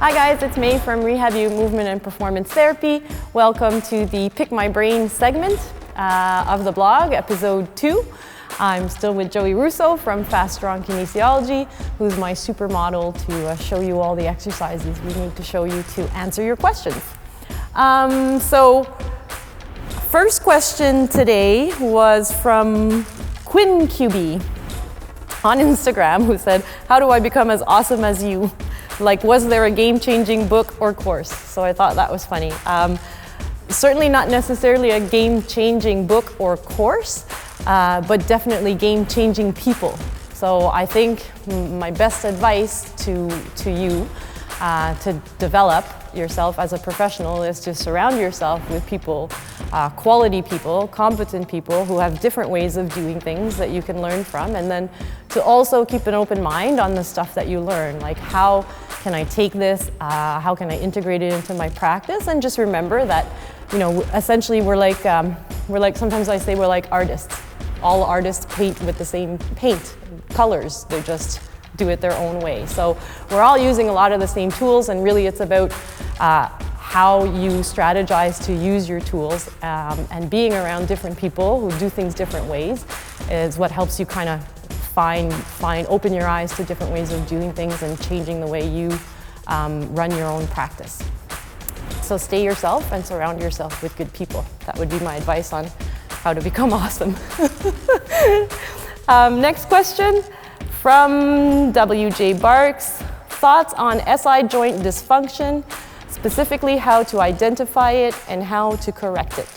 Hi guys, it's May from Rehab-U Movement and Performance Therapy. Welcome to the Pick My Brain segment of the blog, episode 2. I'm still with Joey Russo from Fast Strong Kinesiology, who's my supermodel to show you all the exercises we need to show you to answer your questions. First question today was from Quinn QB on Instagram, who said, "How do I become as awesome as you? Like, was there a game-changing book or course?" So I thought that was funny. Certainly not necessarily a game-changing book or course, but definitely game-changing people. So I think my best advice to you to develop yourself as a professional is to surround yourself with people, quality people, competent people who have different ways of doing things that you can learn from, and then to also keep an open mind on the stuff that you learn, like how can I take this, how can I integrate it into my practice, and just remember that, you know, essentially we're like sometimes I say we're like artists. All artists paint with the same paint colors, they just do it their own way. So we're all using a lot of the same tools, and really it's about how you strategize to use your tools, and being around different people who do things different ways is what helps you kind of open your eyes to different ways of doing things and changing the way you run your own practice. So stay yourself and surround yourself with good people. That would be my advice on how to become awesome. Next question from WJ Barks. Thoughts on SI joint dysfunction, specifically how to identify it and how to correct it.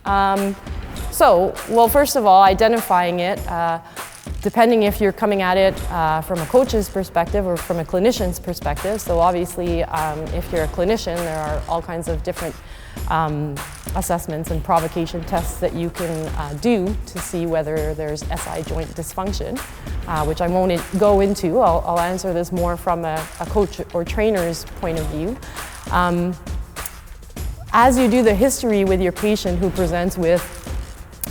Well, first of all, identifying it, depending if you're coming at it from a coach's perspective or from a clinician's perspective. So obviously, if you're a clinician, there are all kinds of different assessments and provocation tests that you can do to see whether there's SI joint dysfunction, which I won't go into. I'll answer this more from a coach or trainer's point of view. As you do the history with your patient who presents with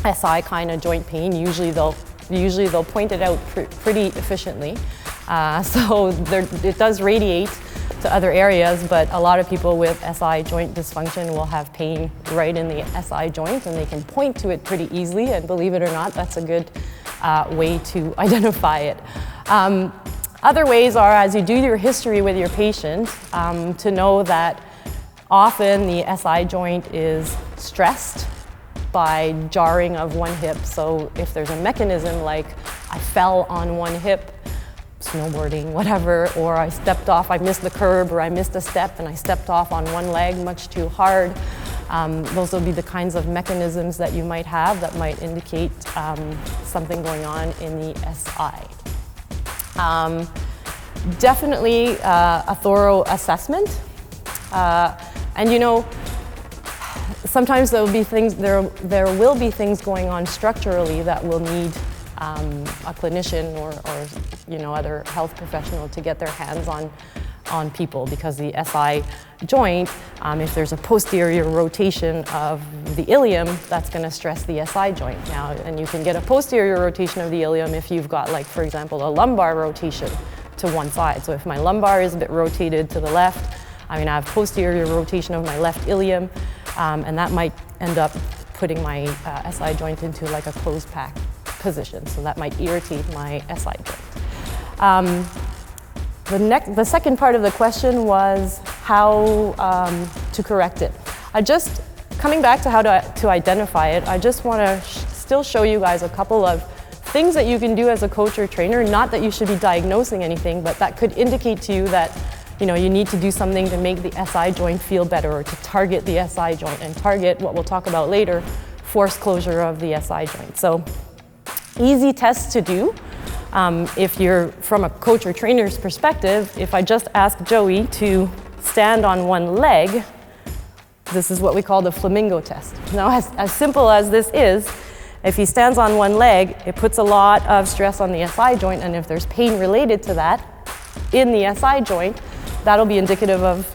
SI kind of joint pain, usually they'll point it out pretty efficiently. So it does radiate to other areas, but a lot of people with SI joint dysfunction will have pain right in the SI joint, and they can point to it pretty easily, and believe it or not, that's a good way to identify it. Other ways are, as you do your history with your patient, to know that often the SI joint is stressed by jarring of one hip. So if there's a mechanism like I fell on one hip, snowboarding, whatever, or I stepped off, I missed the curb, or I missed a step and I stepped off on one leg much too hard, those will be the kinds of mechanisms that you might have that might indicate something going on in the SI. Definitely a thorough assessment. And you know, sometimes there will be things going on structurally that will need a clinician or you know, other health professional to get their hands on people, because the SI joint, if there's a posterior rotation of the ilium, that's going to stress the SI joint. Now, and you can get a posterior rotation of the ilium if you've got, like, for example, a lumbar rotation to one side. So if my lumbar is a bit rotated to the left, I mean, I have posterior rotation of my left ilium, and that might end up putting my SI joint into like a closed pack position. So that might irritate my SI joint. The second part of the question was how to correct it. Coming back to how to identify it, I just want to still show you guys a couple of things that you can do as a coach or trainer. Not that you should be diagnosing anything, but that could indicate to you that, you know, you need to do something to make the SI joint feel better, or to target the SI joint and target what we'll talk about later, force closure of the SI joint. So easy tests to do. If you're from a coach or trainer's perspective, if I just ask Joey to stand on one leg, this is what we call the Flamingo test. Now, as simple as this is, if he stands on one leg, it puts a lot of stress on the SI joint, and if there's pain related to that in the SI joint, that'll be indicative of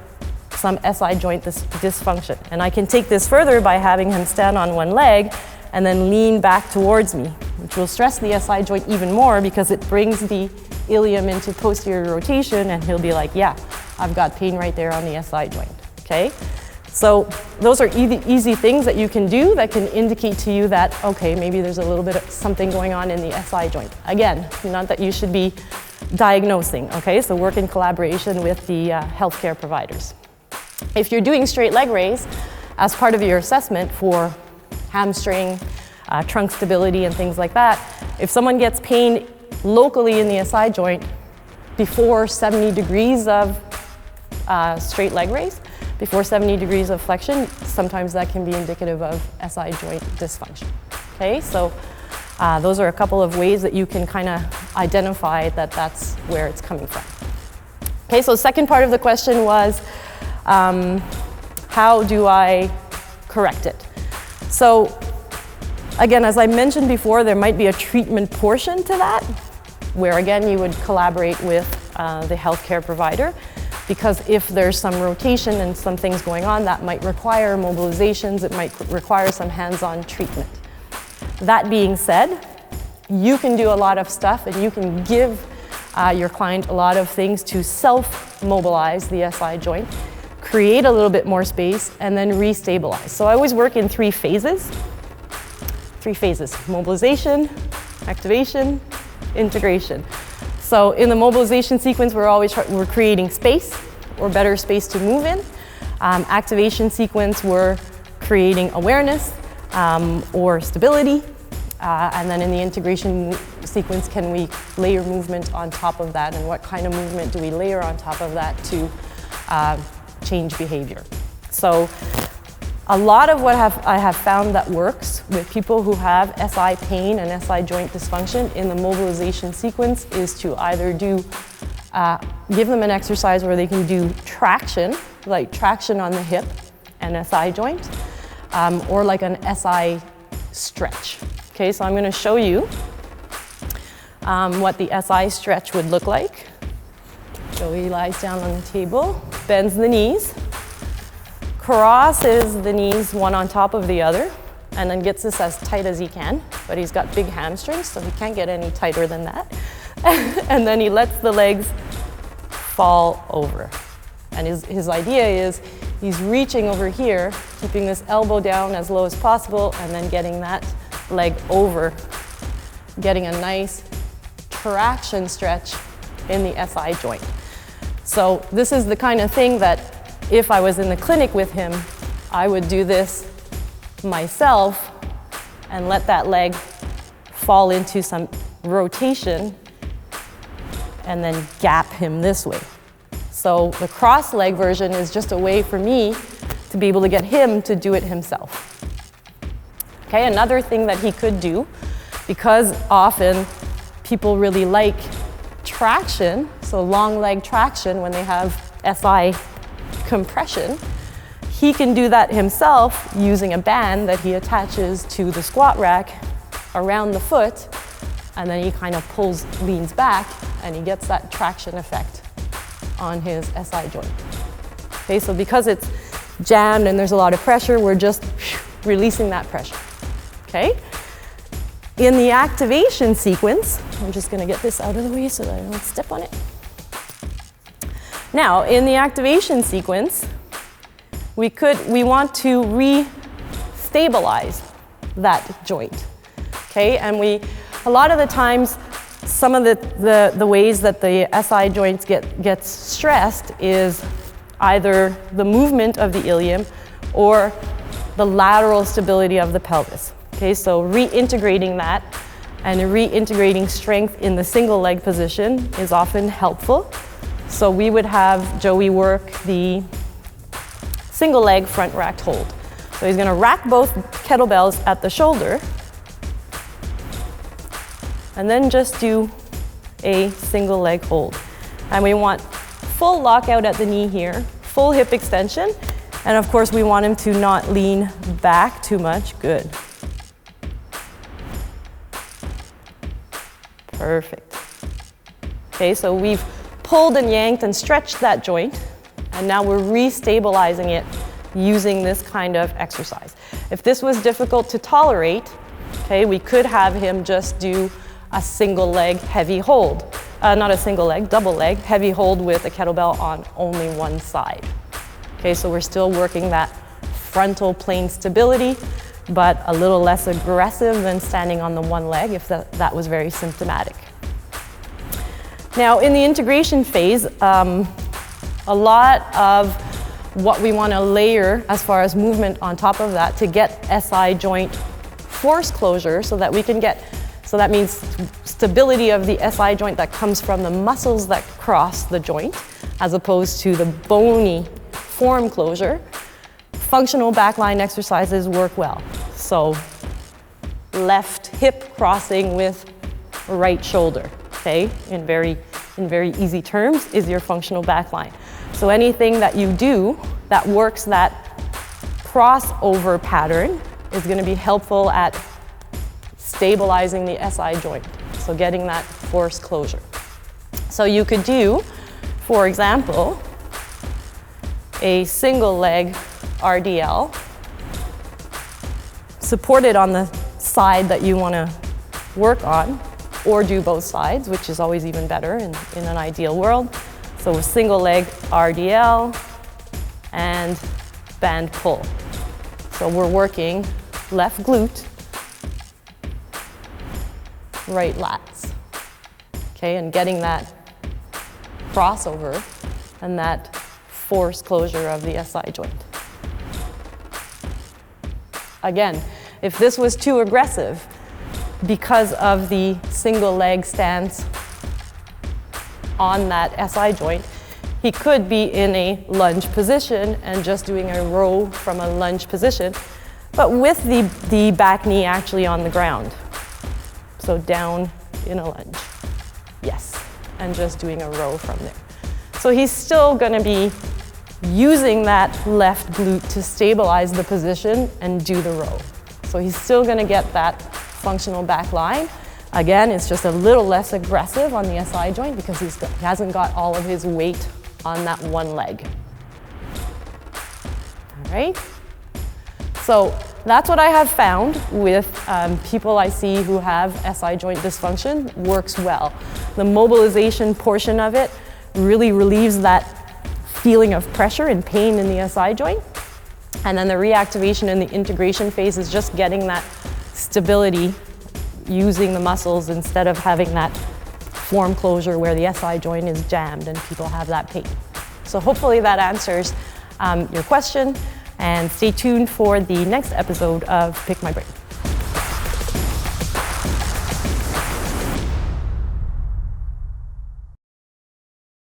some SI joint dysfunction. And I can take this further by having him stand on one leg and then lean back towards me, which will stress the SI joint even more because it brings the ilium into posterior rotation, and he'll be like, yeah, I've got pain right there on the SI joint, okay? So those are easy things that you can do that can indicate to you that, okay, maybe there's a little bit of something going on in the SI joint. Again, not that you should be diagnosing, okay? So work in collaboration with the healthcare providers. If you're doing straight leg raise as part of your assessment for hamstring, trunk stability and things like that, if someone gets pain locally in the SI joint before 70 degrees of straight leg raise, before 70 degrees of flexion, sometimes that can be indicative of SI joint dysfunction. Okay, so those are a couple of ways that you can kind of identify that that's where it's coming from. Okay, so the second part of the question was, how do I correct it? So again, as I mentioned before, there might be a treatment portion to that, where again, you would collaborate with the healthcare provider, because if there's some rotation and some things going on, that might require mobilizations, it might require some hands-on treatment. That being said, you can do a lot of stuff and you can give your client a lot of things to self-mobilize the SI joint, create a little bit more space, and then restabilize. So I always work in three phases, mobilization, activation, integration. So in the mobilization sequence, we're creating space, or better space to move in. Activation sequence, we're creating awareness or stability. And then in the integration sequence, can we layer movement on top of that? And what kind of movement do we layer on top of that to change behavior? So a lot of what I have found that works with people who have SI pain and SI joint dysfunction in the mobilization sequence is to either give them an exercise where they can do traction, like traction on the hip and SI joint, or like an SI stretch. Okay, so I'm going to show you what the SI stretch would look like. So he lies down on the table, bends the knees, crosses the knees one on top of the other, and then gets this as tight as he can, but he's got big hamstrings, so he can't get any tighter than that. And then he lets the legs fall over. And his idea is he's reaching over here, keeping this elbow down as low as possible, and then getting that leg over, getting a nice traction stretch in the SI joint. So this is the kind of thing that if I was in the clinic with him, I would do this myself and let that leg fall into some rotation and then gap him this way. So the cross leg version is just a way for me to be able to get him to do it himself. Okay, another thing that he could do, because often people really like traction, so long leg traction when they have SI compression, he can do that himself using a band that he attaches to the squat rack around the foot, and then he kind of leans back, and he gets that traction effect on his SI joint. Okay, so because it's jammed and there's a lot of pressure, we're just releasing that pressure. Okay? In the activation sequence, I'm just going to get this out of the way so that I don't step on it. Now, in the activation sequence, we want to re-stabilize that joint. Okay, and a lot of the times, some of the ways that the SI joints get stressed is either the movement of the ilium or the lateral stability of the pelvis. Okay, so reintegrating that and reintegrating strength in the single leg position is often helpful. So we would have Joey work the single leg front racked hold. So he's going to rack both kettlebells at the shoulder and then just do a single leg hold. And we want full lockout at the knee here, full hip extension, and of course we want him to not lean back too much. Good. Perfect. Okay, so we've pulled and yanked and stretched that joint, and now we're re-stabilizing it using this kind of exercise. If this was difficult to tolerate, okay, we could have him just do a single leg heavy hold. not a single leg, double leg, heavy hold with a kettlebell on only one side. Okay, so we're still working that frontal plane stability, but a little less aggressive than standing on the one leg if that was very symptomatic. Now in the integration phase, a lot of what we want to layer as far as movement on top of that to get SI joint force closure so that we can get, so that means stability of the SI joint that comes from the muscles that cross the joint as opposed to the bony form closure. Functional backline exercises work well. So left hip crossing with right shoulder, okay? In very easy terms is your functional backline. So anything that you do that works that crossover pattern is going to be helpful at stabilizing the SI joint, so getting that force closure. So you could do, for example, a single leg RDL supported on the side that you want to work on, or do both sides, which is always even better in an ideal world. So a single leg RDL and band pull. So we're working left glute, right lats, okay, and getting that crossover and that force closure of the SI joint. Again, if this was too aggressive because of the single leg stance on that SI joint, he could be in a lunge position and just doing a row from a lunge position, but with the back knee actually on the ground. So down in a lunge, yes, and just doing a row from there. So he's still gonna be using that left glute to stabilize the position and do the row. So he's still gonna get that functional back line. Again, it's just a little less aggressive on the SI joint because he hasn't got all of his weight on that one leg. All right? So that's what I have found with people I see who have SI joint dysfunction, works well. The mobilization portion of it really relieves that feeling of pressure and pain in the SI joint. And then the reactivation and the integration phase is just getting that stability using the muscles instead of having that form closure where the SI joint is jammed and people have that pain. So hopefully that answers your question, and stay tuned for the next episode of Pick My Brain.